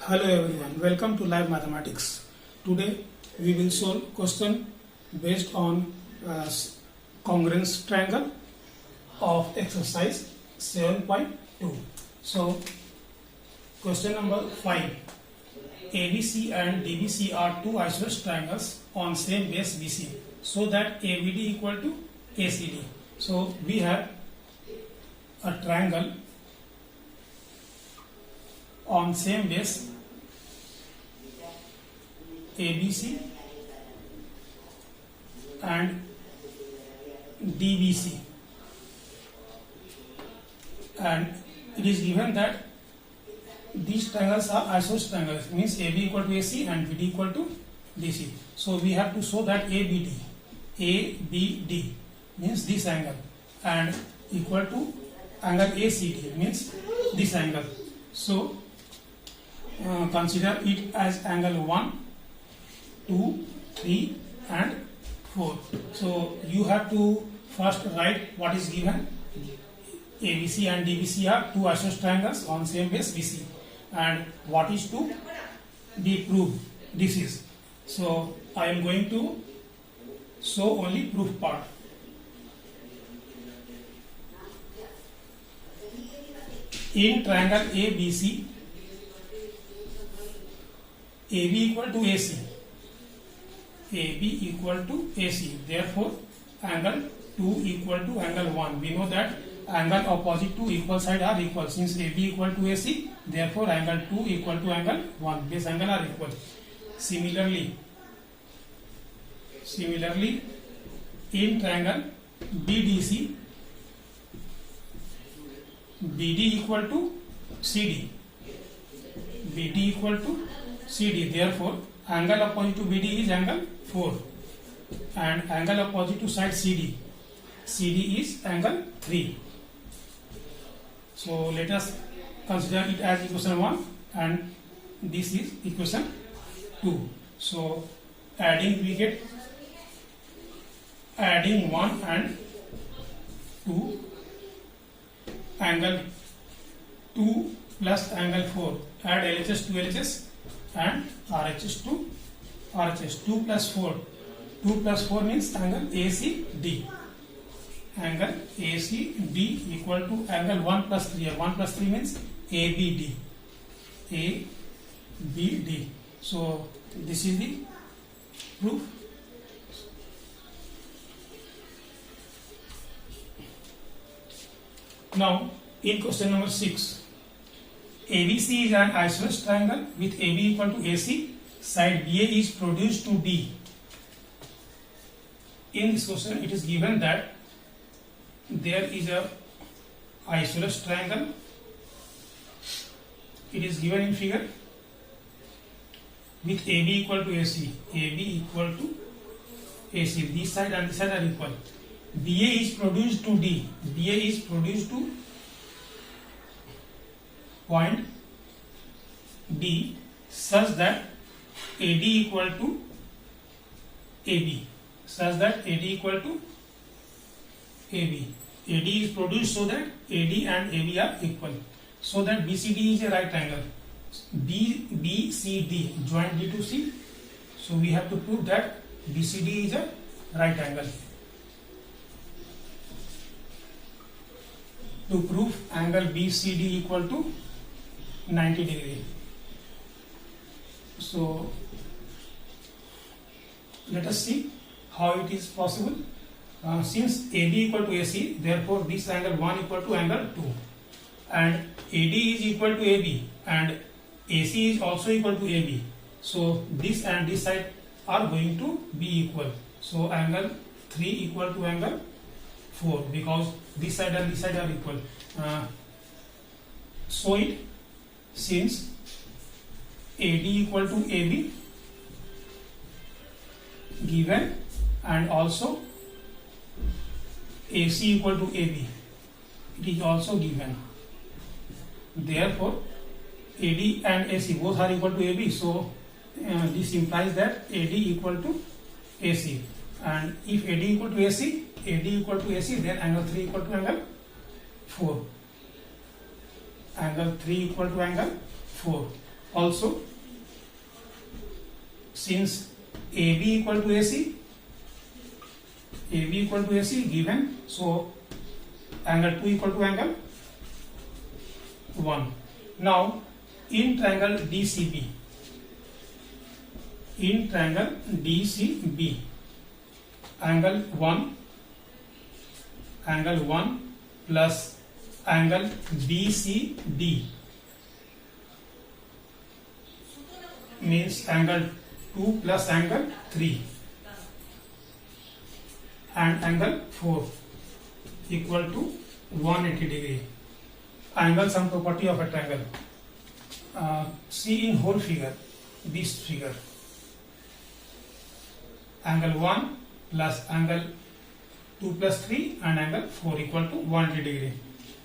Hello everyone, welcome to Live Mathematics. Today we will solve question based on congruence triangle of exercise 7.2. So question number 5. ABC and DBC are two isosceles triangles on same base BC so that ABD equal to ACD. So we have a triangle on same base ABC and DBC, and it is given that these triangles are isosceles triangles, means AB equal to AC and BD equal to DC. So we have to show that ABD means this angle and equal to angle ACD means this angle. So consider it as angle 1, 2, 3 and 4. So you have to first write what is given. ABC and DBC are two isosceles triangles on same base BC, and what is to be proved. This is. So I am going to show only proof part. In triangle ABC, AB equal to AC. AB equal to AC. Therefore, angle 2 equal to angle 1. We know that angle opposite to equal side are equal. Since AB equal to AC, therefore angle 2 equal to angle 1. These angle are equal. Similarly, in triangle BDC, BD equal to CD. BD equal to CD. Therefore, angle opposite to BD is angle 4, and angle opposite to side CD is angle 3. So let us consider it as equation 1 and this is equation 2. So we get adding 1 and 2, angle 2 plus angle 4, add LHS to LHS and RHS to RHS. 2 plus 4. 2 plus 4 means angle ACD. Angle ACD equal to angle 1 plus 3. 1 plus 3 means ABD. ABD. So this is the proof. Now in question number 6. ABC is an isosceles triangle with AB equal to AC. Side BA is produced to D. In this question, it is given that there is a isosceles triangle. It is given in figure with AB equal to AC. AB equal to AC. This side and this side are equal. BA is produced to D. BA is produced to point D such that AD equal to AB. Such that AD equal to AB. AD is produced so that AD and AB are equal. So that BCD is a right angle. BCD joint D to C. So we have to prove that BCD is a right angle. To prove angle BCD equal to 90 degree. So let us see how it is possible. Since AD equal to AC, therefore this angle 1 equal to angle 2, and AD is equal to AB and AC is also equal to AB. So this and this side are going to be equal. So angle 3 equal to angle 4 because this side and this side are equal. So it, since AD equal to AB given and also AC equal to AB, it is also given. Therefore AD and AC both are equal to AB. So this implies that AD equal to AC, and if AD equal to AC, then angle 3 equal to angle 4. Angle 3 equal to angle 4. Also, since AB equal to AC, given, so angle 2 equal to angle 1. Now, in triangle DCB, angle 1 plus angle BCD means angle 2 plus angle 3 and angle 4 equal to 180 degree. Angle sum property of a triangle. See in whole figure, this figure. Angle 1 plus angle 2 plus 3 and angle 4 equal to 180 degree.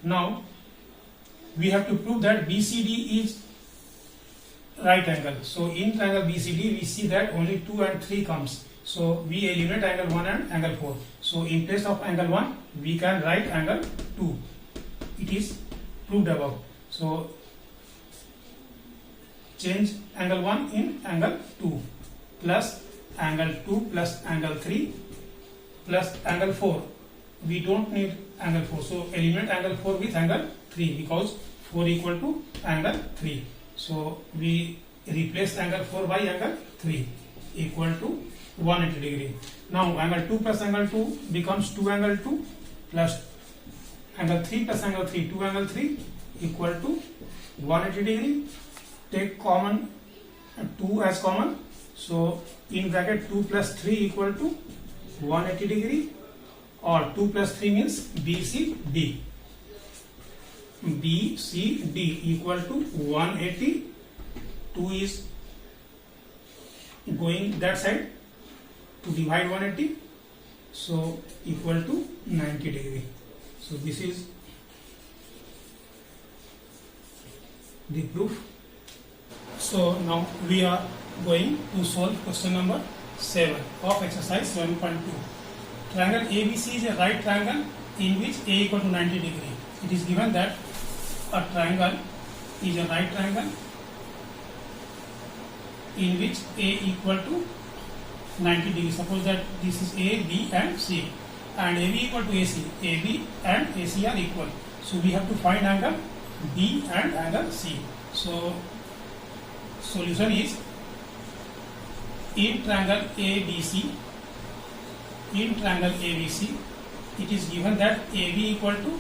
Now, we have to prove that BCD is right angle. So, in triangle BCD, we see that only 2 and 3 comes. So, we eliminate angle 1 and angle 4. So, in place of angle 1, we can write angle 2. It is proved above. So, change angle 1 in angle 2 plus angle 2 plus angle 3 plus angle 4. We don't need angle 4. So, eliminate angle 4 with angle 3 because 4 equal to angle 3. So, we replace angle 4 by angle 3 equal to 180 degree. Now, angle 2 plus angle 2 becomes 2 angle 2 plus angle 3 plus angle 3, 2 angle 3 equal to 180 degree. Take common 2 as common. So, in bracket 2 plus 3 equal to 180 degree, or 2 plus 3 means BCD. BCD equal to 180. 2 is going that side to divide 180. So, equal to 90 degree. So, this is the proof. So, now we are going to solve question number 7 of exercise 7.2. Triangle ABC is a right triangle in which A equal to 90 degree. It is given that a triangle is a right triangle in which A equal to 90 degree. Suppose that this is A, B and C, and AB equal to AC. AB and AC are equal. So, we have to find angle B and angle C. So, solution is in triangle ABC, it is given that AB equal to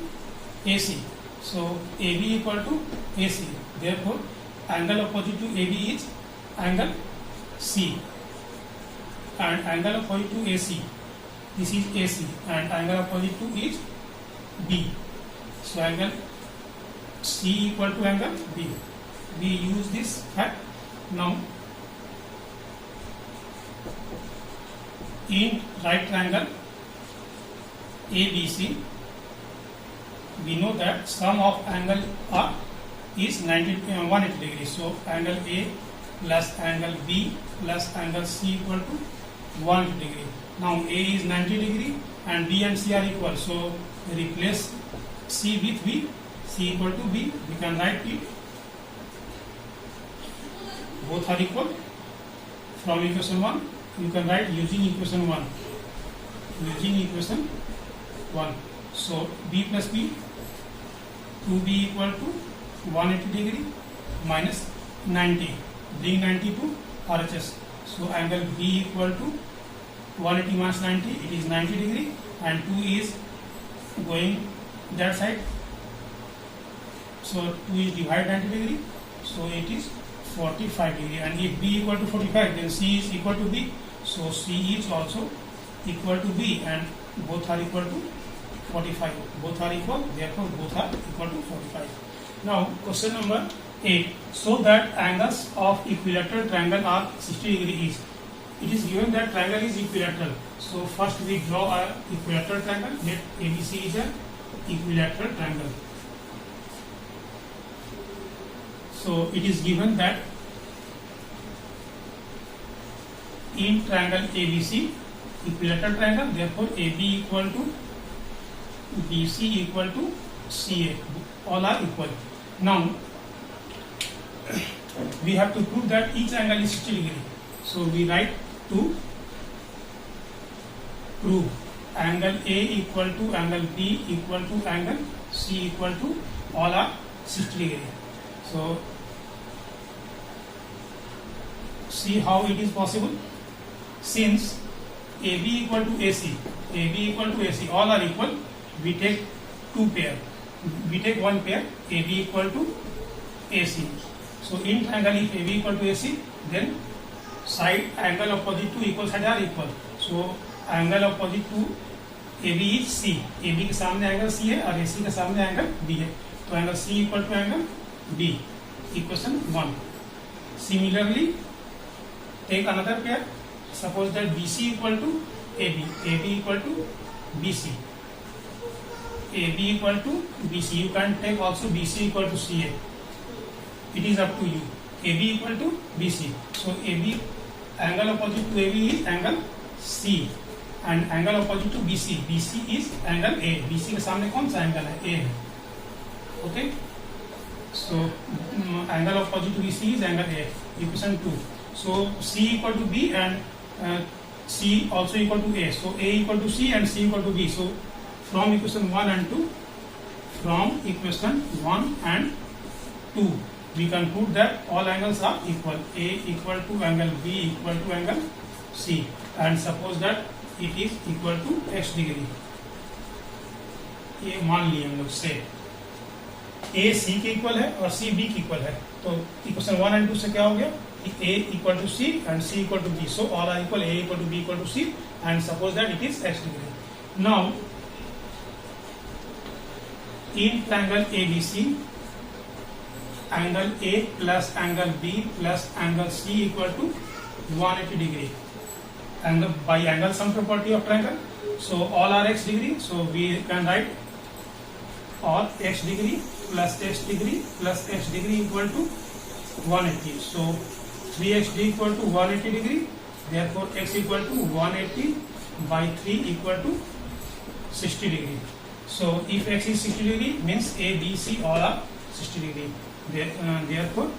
AC. So, AB equal to AC. Therefore, angle opposite to AB is angle C, and angle opposite to AC, this is AC, and angle opposite to is B. So, angle C equal to angle B. We use this fact. Now, in right triangle ABC, we know that sum of angle R is 180 degrees. So, angle A plus angle B plus angle C equal to 180 degree. Now, A is 90 degree and B and C are equal. So, replace C with B. C equal to B. We can write it. Both are equal. From equation 1, you can write using equation 1. So, B plus B, 2B equal to 180 degree minus 90. Bring 90 to RHS. So, angle B equal to 180 minus 90, it is 90 degree, and 2 is going that side. So, 2 is divide 90 degree. So, it is 45 degree, and if B equal to 45, then C is equal to B. So, C is also equal to B, and both are equal to 45. Both are equal, therefore both are equal to 45. Now, question number 8. So that angles of equilateral triangle are 60 degree each. It is given that triangle is equilateral. So, first we draw a equilateral triangle. Let ABC is an equilateral triangle. So, it is given that in triangle ABC, equilateral triangle, therefore AB equal to BC equal to CA. All are equal. Now, we have to prove that each angle is 60 degree. So we write to prove angle A equal to angle B equal to angle C equal to all are 60 degree. So see how it is possible. Since AB equal to AC, AB equal to AC, all are equal, we take two pair. We take one pair, AB equal to AC. So in triangle, if AB equal to AC, then side angle opposite to equal side are equal. So angle opposite to AB is C. AB के सामने angle C है और AC के सामने angle B है. तो angle C equal to angle B. Equation 1. Similarly, take another pair. Suppose that BC equal to AB. AB equal to BC. AB equal to BC. You can take also BC equal to CA. It is up to you. AB equal to BC. So AB angle opposite to AB is angle C and angle opposite to BC. BC is angle A. BC के सामने कौन सा angle है? A है. Okay. So angle opposite to BC is angle A. Equation 2. So C equal to B and C also equal to A. So A equal to C and C equal to B. So from equation 1 and 2, from equation 1 and 2, we can prove that all angles are equal. A equal to angle B equal to angle C, and suppose that it is equal to x degree. ये मान लिए हम लोग से A C के equal है और C B के इक्वल है. तो इक्वेशन 1 and 2 से क्या हो गया? A equal to C and C equal to B. So all are equal. A equal to B equal to C, and suppose that it is x degree. Now in triangle ABC, angle A plus angle B plus angle C equal to 180 degree. And by angle sum property of triangle, so all are x degree. So we can write all x degree plus x degree plus x degree equal to 180. So 3x equal to 180 degree. Therefore x equal to 180 by 3 equal to 60 degree. So if x is 60 degree, means A, B, C all are 60 degree. Therefore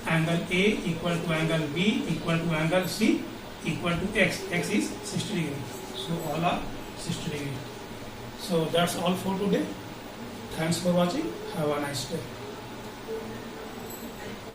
angle A equal to angle B equal to angle C equal to x. X is 60 degree. So all are 60 degree. So that's all for today. Thanks for watching. Have a nice day.